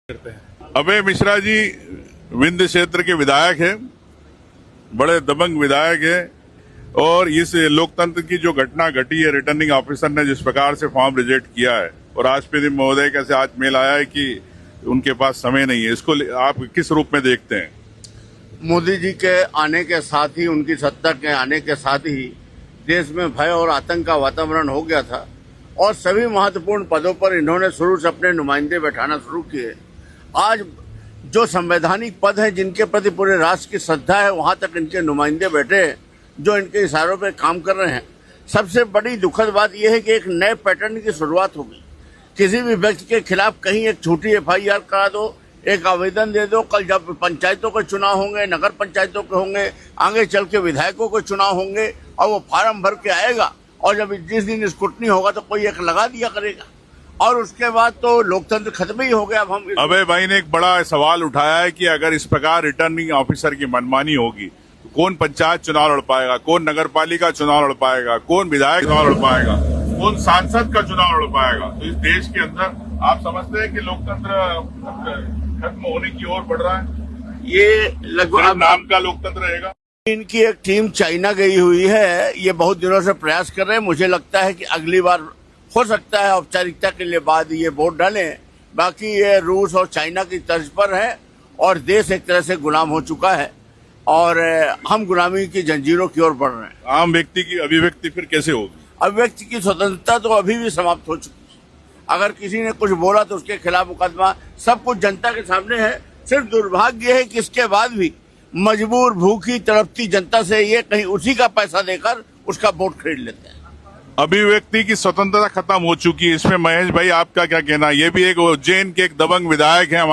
करते हैं। अभय मिश्रा जी विंध्य क्षेत्र के विधायक हैं, बड़े दबंग विधायक हैं और इस लोकतंत्र की जो घटना घटी है, रिटर्निंग ऑफिसर ने जिस प्रकार से फॉर्म रिजेक्ट किया है और राष्ट्रपति महोदय कैसे आज मेल आया है कि उनके पास समय नहीं है, इसको आप किस रूप में देखते हैं? मोदी जी के आने के साथ ही, उनकी सत्ता के आने के साथ ही देश में भय और आतंक का वातावरण हो गया था और सभी महत्वपूर्ण पदों पर इन्होंने शुरू से अपने नुमाइंदे बैठाना शुरू किए। आज जो संवैधानिक पद है, जिनके प्रति पूरे राष्ट्र की श्रद्धा है, वहां तक इनके नुमाइंदे बैठे हैं जो इनके इशारों पे काम कर रहे हैं। सबसे बड़ी दुखद बात यह है कि एक नए पैटर्न की शुरुआत होगी। किसी भी व्यक्ति के खिलाफ कहीं एक छोटी FIR करा दो, एक आवेदन दे दो, कल जब पंचायतों के चुनाव होंगे, नगर पंचायतों के होंगे, आगे चल के विधायकों के चुनाव होंगे और वो फार्म भर के आएगा और जब जिस दिन स्क्रूटनी होगा तो कोई एक लगा दिया करेगा और उसके बाद तो लोकतंत्र खत्म ही हो गया। अब हम अभय भाई ने एक बड़ा सवाल उठाया है कि अगर इस प्रकार रिटर्निंग ऑफिसर की मनमानी होगी तो कौन पंचायत चुनाव लड़ पाएगा, कौन नगर पालिका चुनाव लड़ पाएगा, कौन विधायक चुनाव लड़ पाएगा, कौन सांसद का चुनाव लड़ पाएगा। तो इस देश के अंदर आप समझते हैं कि लोकतंत्र खत्म होने की ओर बढ़ रहा है? ये लगभग नाम का लोकतंत्र रहेगा। इनकी एक टीम चाइना गई हुई है, ये बहुत दिनों से प्रयास कर रहे हैं। मुझे लगता है कि अगली बार हो सकता है औपचारिकता के लिए बाद ये वोट डालें। बाकी ये रूस और चाइना की तर्ज पर है और देश एक तरह से गुलाम हो चुका है और हम गुलामी की जंजीरों की ओर बढ़ रहे हैं। आम व्यक्ति की अभिव्यक्ति फिर कैसे होगी? अभिव्यक्ति की स्वतंत्रता तो अभी भी समाप्त हो चुकी है। अगर किसी ने कुछ बोला तो उसके खिलाफ मुकदमा, सब कुछ जनता के सामने है। सिर्फ दुर्भाग्य है कि इसके बाद भी मजबूर, भूखी, तड़पती जनता से ये कहीं उसी का पैसा देकर उसका वोट खरीद लेते हैं। अभिव्यक्ति की स्वतंत्रता खत्म हो चुकी है, इसमें महेश भाई आपका क्या कहना है? ये भी एक उज्जैन के एक दबंग विधायक है हमारे।